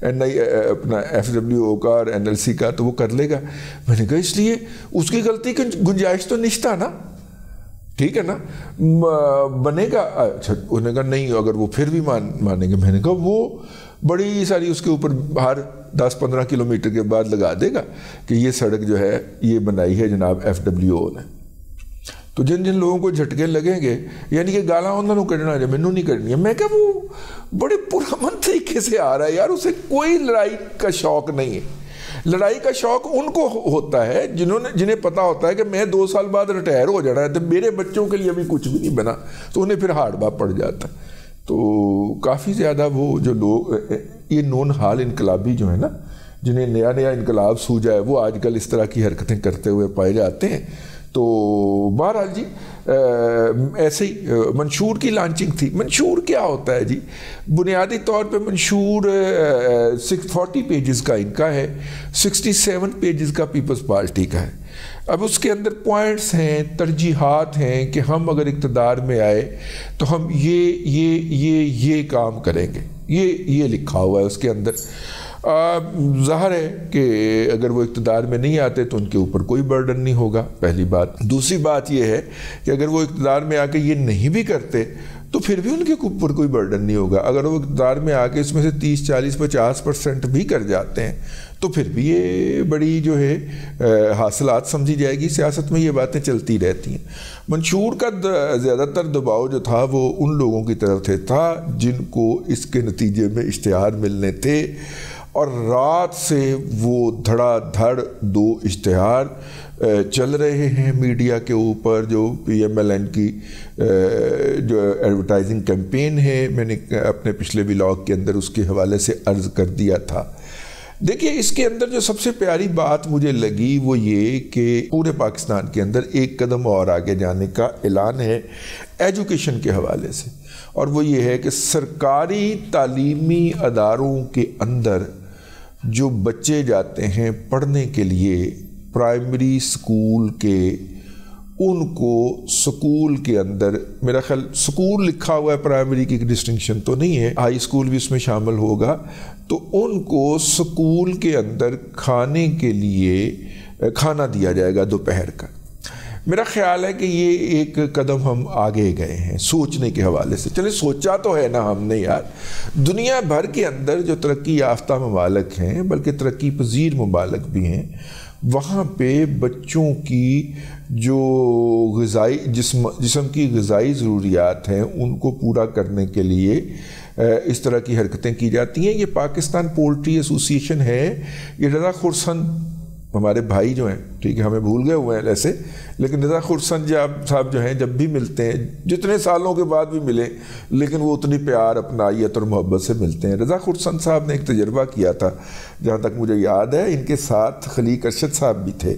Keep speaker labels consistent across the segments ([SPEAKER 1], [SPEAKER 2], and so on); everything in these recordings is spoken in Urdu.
[SPEAKER 1] اپنا FWO کا اور NLC کا تو وہ کر لے گا. میں نے کہا اس لیے اس کی غلطی کی گنجائش تو نہیں تھا نا, ٹھیک ہے نا, بنے گا. اچھا انہوں نے کہا نہیں اگر وہ پھر بھی مانیں گے. میں نے کہا وہ بڑی ساری اس کے اوپر ہر 10-15 کلومیٹر کے بعد لگا دے گا کہ یہ سڑک جو ہے یہ بنائی ہے جناب FWO نے. تو جن لوگوں کو جھٹکے لگیں گے یعنی کہ گالاں انہوں نے کڈنا ہے مینوں نہیں کڈنی ہے. میں کہ وہ بڑے پرامن طریقے سے آ رہا ہے یار, اسے کوئی لڑائی کا شوق نہیں ہے. لڑائی کا شوق ان کو ہوتا ہے جنہیں پتا ہوتا ہے کہ میں 2 سال بعد ریٹائر ہو جانا ہے تو میرے بچوں کے لیے بھی کچھ بھی نہیں بنا, تو انہیں پھر ہارڈ با پڑ جاتا. تو کافی زیادہ وہ جو لوگ یہ نون حال انقلابی جو ہیں نا, جنہیں نیا انقلاب سوجا ہے, وہ آج کل اس طرح کی حرکتیں کرتے ہوئے پائے جاتے ہیں. تو بہرحال جی ایسے ہی منشور کی لانچنگ تھی. منشور کیا ہوتا ہے جی؟ بنیادی طور پہ منشور 40 پیجز کا ان کا ہے, 67 پیجز کا پیپلز پارٹی کا ہے. اب اس کے اندر پوائنٹس ہیں, ترجیحات ہیں کہ ہم اگر اقتدار میں آئے تو ہم یہ کام کریں گے, یہ لکھا ہوا ہے اس کے اندر. ظاہر ہے کہ اگر وہ اقتدار میں نہیں آتے تو ان کے اوپر کوئی برڈن نہیں ہوگا, پہلی بات. دوسری بات یہ ہے کہ اگر وہ اقتدار میں آ کے یہ نہیں بھی کرتے تو پھر بھی ان کے اوپر کوئی برڈن نہیں ہوگا. اگر وہ اقتدار میں آ کے اس میں سے 30-40-50% بھی کر جاتے ہیں تو پھر بھی یہ بڑی جو ہے حاصلات سمجھی جائے گی. سیاست میں یہ باتیں چلتی رہتی ہیں. منشور کا زیادہ تر دباؤ جو تھا وہ ان لوگوں کی طرف سے تھا جن کو اس کے نتیجے میں اشتہار ملنے تھے, اور رات سے وہ دھڑا دھڑ 2 اشتہار چل رہے ہیں میڈیا کے اوپر. جو PMLN کی جو ایڈورٹائزنگ کیمپین ہے, میں نے اپنے پچھلے ولاگ کے اندر اس کے حوالے سے عرض کر دیا تھا. دیکھیے اس کے اندر جو سب سے پیاری بات مجھے لگی وہ یہ کہ پورے پاکستان کے اندر ایک قدم اور آگے جانے کا اعلان ہے ایجوکیشن کے حوالے سے, اور وہ یہ ہے کہ سرکاری تعلیمی اداروں کے اندر جو بچے جاتے ہیں پڑھنے کے لیے پرائمری سکول کے, ان کو سکول کے اندر, میرا خیال سکول لکھا ہوا ہے, پرائمری کی ڈسٹنکشن تو نہیں ہے, ہائی سکول بھی اس میں شامل ہوگا, تو ان کو سکول کے اندر کھانے کے لیے کھانا دیا جائے گا دوپہر کا. میرا خیال ہے کہ یہ ایک قدم ہم آگے گئے ہیں سوچنے کے حوالے سے. چلے سوچا تو ہے نا ہم نے یار, دنیا بھر کے اندر جو ترقی یافتہ ممالک ہیں, بلکہ ترقی پذیر ممالک بھی ہیں, وہاں پہ بچوں کی جو غذائی جسم کی غذائی ضروریات ہیں ان کو پورا کرنے کے لیے اس طرح کی حرکتیں کی جاتی ہیں. یہ پاکستان پولٹری ایسوسی ایشن ہے, یہ رضا خورسند ہمارے بھائی جو ہیں, ٹھیک ہے ہمیں بھول گئے ہوئے ہیں ایسے, لیکن رضا خورسند صاحب جو ہیں جب بھی ملتے ہیں, جتنے سالوں کے بعد بھی ملیں لیکن وہ اتنی پیار اپنائیت اور محبت سے ملتے ہیں. رضا خورسند صاحب نے ایک تجربہ کیا تھا جہاں تک مجھے یاد ہے, ان کے ساتھ خلیق ارشد صاحب بھی تھے.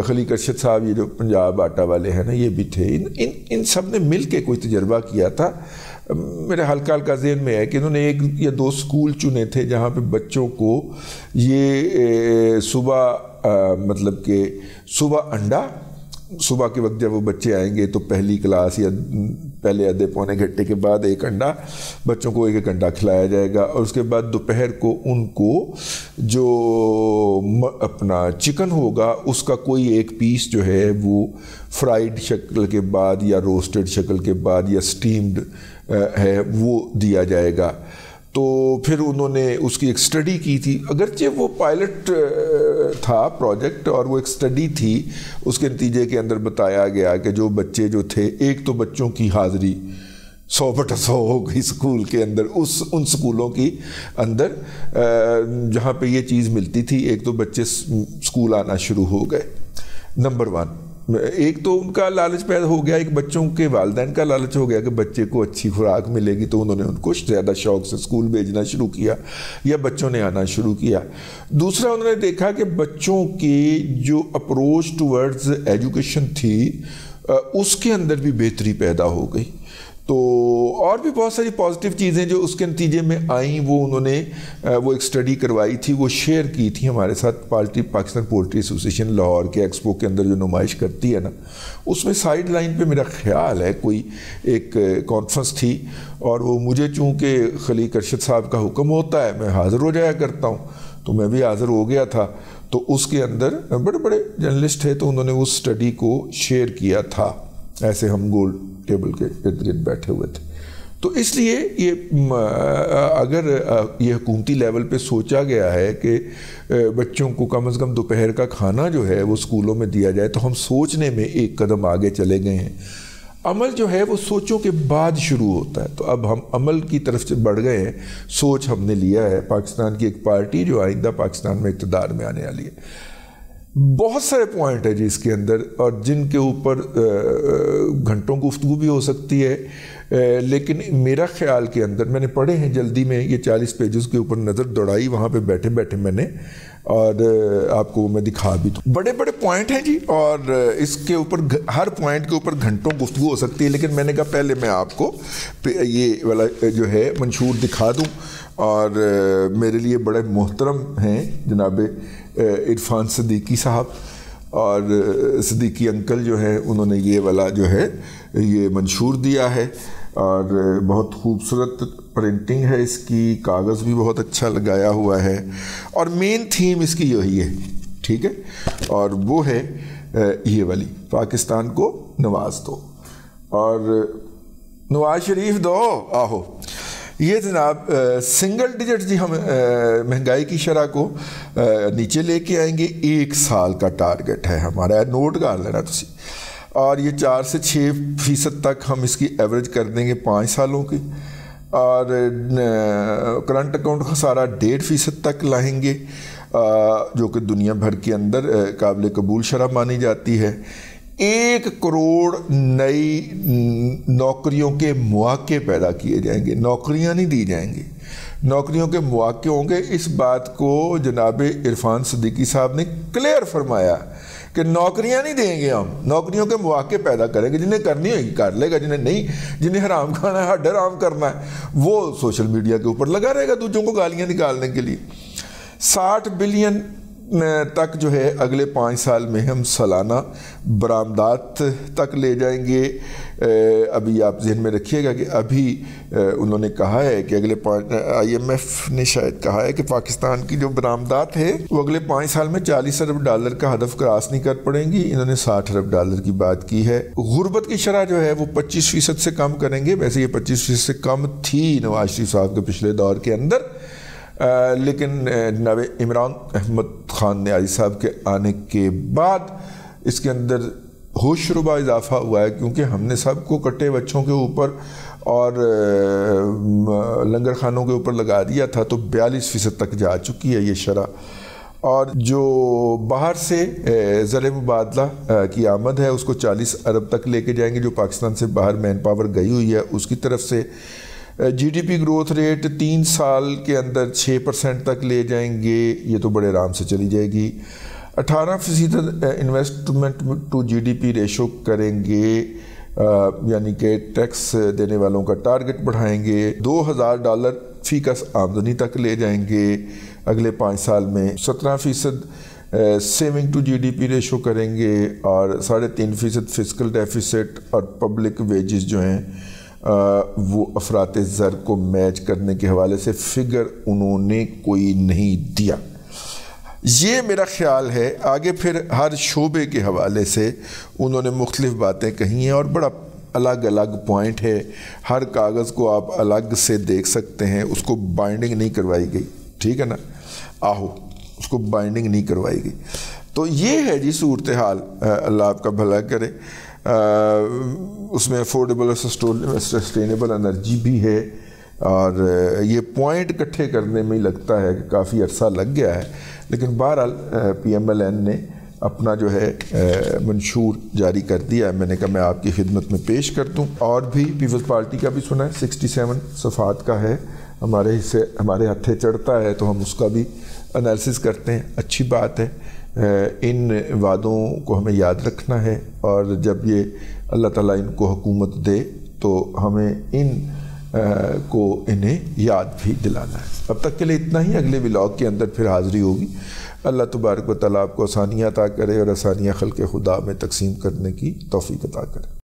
[SPEAKER 1] خلیق ارشد صاحب یہ جو پنجاب آٹا والے ہیں نا یہ بھی تھے. ان سب نے مل کے کوئی تجربہ کیا تھا. میرے ہلکا ذہن میں ہے کہ انہوں نے 1 یا 2 سکول چنے تھے جہاں پہ بچوں کو یہ مطلب کہ صبح انڈا, صبح کے وقت جب وہ بچے آئیں گے تو پہلی کلاس یا پہلے آدھے پونے گھنٹے کے بعد 1 انڈا بچوں کو 1 انڈا کھلایا جائے گا, اور اس کے بعد دوپہر کو ان کو جو اپنا چکن ہوگا اس کا کوئی 1 پیس جو ہے وہ فرائیڈ شکل کے بعد یا روسٹڈ شکل کے بعد یا سٹیمڈ ہے وہ دیا جائے گا. تو پھر انہوں نے اس کی ایک سٹڈی کی تھی, اگرچہ وہ پائلٹ تھا پروجیکٹ اور وہ ایک سٹڈی تھی, اس کے نتیجے کے اندر بتایا گیا کہ جو بچے جو تھے, ایک تو بچوں کی حاضری 100/100 ہو گئی سکول کے اندر, ان سکولوں کی اندر جہاں پہ یہ چیز ملتی تھی. ایک تو بچے سکول آنا شروع ہو گئے, نمبر 1. ایک تو ان کا لالچ پیدا ہو گیا, ایک بچوں کے والدین کا لالچ ہو گیا کہ بچے کو اچھی خوراک ملے گی, تو انہوں نے ان کو زیادہ شوق سے اسکول بھیجنا شروع کیا یا بچوں نے آنا شروع کیا. دوسرا انہوں نے دیکھا کہ بچوں کی جو اپروچ ٹورڈز ایجوکیشن تھی اس کے اندر بھی بہتری پیدا ہو گئی. تو اور بھی بہت ساری پازیٹیو چیزیں جو اس کے نتیجے میں آئیں وہ انہوں نے وہ ایک اسٹڈی کروائی تھی، وہ شیئر کی تھی ہمارے ساتھ. پاکستان پولٹری ایسوسیشن لاہور کے ایکسپو کے اندر جو نمائش کرتی ہے نا، اس میں سائیڈ لائن پہ میرا خیال ہے کوئی ایک کانفرنس تھی، اور وہ مجھے چونکہ خلیق ارشد صاحب کا حکم ہوتا ہے میں حاضر ہو جایا کرتا ہوں، تو میں بھی حاضر ہو گیا تھا. تو اس کے اندر بڑے بڑے جرنلسٹ تھے، تو انہوں نے اس اسٹڈی کو شیئر کیا تھا. ایسے ہم گول ٹیبل کے ارد گرد بیٹھے ہوئے تھے. تو اس لیے یہ اگر یہ حکومتی لیول پہ سوچا گیا ہے کہ بچوں کو کم از کم دوپہر کا کھانا جو ہے وہ اسکولوں میں دیا جائے، تو ہم سوچنے میں ایک قدم آگے چلے گئے ہیں. عمل جو ہے وہ سوچوں کے بعد شروع ہوتا ہے، تو اب ہم عمل کی طرف سے بڑھ گئے ہیں. سوچ ہم نے لیا ہے، پاکستان کی ایک پارٹی جو آئندہ پاکستان میں اقتدار میں آنے والی ہے. بہت سارے پوائنٹ ہے جی اس کے اندر، اور جن کے اوپر گھنٹوں گفتگو بھی ہو سکتی ہے، لیکن میرا خیال کے اندر میں نے پڑھے ہیں جلدی میں، یہ 40 پیجز کے اوپر نظر دوڑائی وہاں پہ بیٹھے بیٹھے میں نے، اور آپ کو میں دکھا بھی دوں. بڑے بڑے پوائنٹ ہیں جی، اور اس کے اوپر ہر پوائنٹ کے اوپر گھنٹوں گفتگو ہو سکتی ہے، لیکن میں نے کہا پہلے میں آپ کو یہ والا جو ہے منشور دکھا دوں. اور میرے لیے بڑے محترم ہیں جناب عرفان صدیقی صاحب، اور صدیقی انکل جو ہیں انہوں نے یہ والا جو ہے یہ منشور دیا ہے، اور بہت خوبصورت پرنٹنگ ہے اس کی، کاغذ بھی بہت اچھا لگایا ہوا ہے، اور مین تھیم اس کی یہی ہے، ٹھیک ہے، اور وہ ہے یہ والی پاکستان کو نواز دو اور نواز شریف دو. آہو یہ جناب سنگل ڈیجٹ جی ہم مہنگائی کی شرح کو نیچے لے کے آئیں گے. 1 سال کا ٹارگٹ ہے ہمارا، نوٹ کر لینا تسی، اور یہ 4 سے 6% تک ہم اس کی ایوریج کر دیں گے 5 سالوں کی، اور کرنٹ اکاؤنٹ خسارہ 1.5% تک لائیں گے، جو کہ دنیا بھر کے اندر قابل قبول شرح مانی جاتی ہے. 1 کروڑ نئی نوکریوں کے مواقع پیدا کیے جائیں گے، نوکریاں نہیں دی جائیں گی، نوکریوں کے مواقع ہوں گے. اس بات کو جناب عرفان صدیقی صاحب نے کلیئر فرمایا کہ نوکریاں نہیں دیں گے، ہم نوکریوں کے مواقع پیدا کریں گے. جنہیں کرنی ہوگی کر لے گا، جنہیں نہیں، جنہیں حرام کھانا ہے، ہڈ حرام کرنا ہے، وہ سوشل میڈیا کے اوپر لگا رہے گا دوسروں کو گالیاں نکالنے کے لیے. 60 بلین تک جو ہے اگلے 5 سال میں ہم سالانہ برآمدات تک لے جائیں گے. ابھی آپ ذہن میں رکھیے گا کہ ابھی انہوں نے کہا ہے کہ اگلے IMF نے شاید کہا ہے کہ پاکستان کی جو برآمدات ہے وہ اگلے 5 سال میں $40 ارب کا ہدف کراس نہیں کر پڑیں گی. انہوں نے $60 ارب کی بات کی ہے. غربت کی شرح جو ہے وہ 25% سے کم کریں گے. ویسے یہ 25% سے کم تھی نواز شریف صاحب کے پچھلے دور کے اندر، لیکن جناب عمران احمد خان نیازی صاحب کے آنے کے بعد اس کے اندر ہوش ربا اضافہ ہوا ہے، کیونکہ ہم نے سب کو کٹے بچوں کے اوپر اور لنگر خانوں کے اوپر لگا دیا تھا، تو 42% تک جا چکی ہے یہ شرح. اور جو باہر سے زر مبادلہ کی آمد ہے اس کو 40 ارب تک لے کے جائیں گے، جو پاکستان سے باہر مین پاور گئی ہوئی ہے اس کی طرف سے. GDP گروتھ ریٹ 3 سال کے اندر 6% تک لے جائیں گے، یہ تو بڑے آرام سے چلی جائے گی. 18% انویسٹمنٹ ٹو GDP ریشو کریں گے، یعنی کہ ٹیکس دینے والوں کا ٹارگٹ بڑھائیں گے. $2000 فی کس آمدنی تک لے جائیں گے اگلے 5 سال میں. 17% سیونگ ٹو GDP ریشو کریں گے، اور 3.5% فسکل ڈیفیسٹ اور پبلک ویجز جو ہیں وہ افراط زر کو میچ کرنے کے حوالے سے فگر انہوں نے کوئی نہیں دیا. یہ میرا خیال ہے. آگے پھر ہر شعبے کے حوالے سے انہوں نے مختلف باتیں کہی ہیں، اور بڑا الگ الگ پوائنٹ ہے. ہر کاغذ کو آپ الگ سے دیکھ سکتے ہیں، اس کو بائنڈنگ نہیں کروائی گئی، ٹھیک ہے نا، اس کو بائنڈنگ نہیں کروائی گئی. تو یہ ہے جی صورتحال. اللہ آپ کا بھلا کرے. اس میں افورڈیبل اور سسٹینیبل انرجی بھی ہے، اور یہ پوائنٹ اکٹھے کرنے میں لگتا ہے کہ کافی عرصہ لگ گیا ہے، لیکن بہرحال PMLN نے اپنا جو ہے منشور جاری کر دیا ہے. میں نے کہا میں آپ کی خدمت میں پیش کر دوں. اور بھی پیپلز پارٹی کا بھی سنا ہے، 67 صفحات کا ہے. ہمارے ہتھے چڑھتا ہے تو ہم اس کا بھی انالیسس کرتے ہیں. اچھی بات ہے. ان وعدوں کو ہمیں یاد رکھنا ہے، اور جب یہ اللہ تعالیٰ ان کو حکومت دے تو ہمیں انہیں یاد بھی دلانا ہے۔ اب تک کے لیے اتنا ہی، اگلے ولاگ کے اندر پھر حاضری ہوگی۔ اللہ تبارک و تعالیٰ آپ کو آسانیاں عطا کرے اور آسانیاں خلق خدا میں تقسیم کرنے کی توفیق عطا کرے۔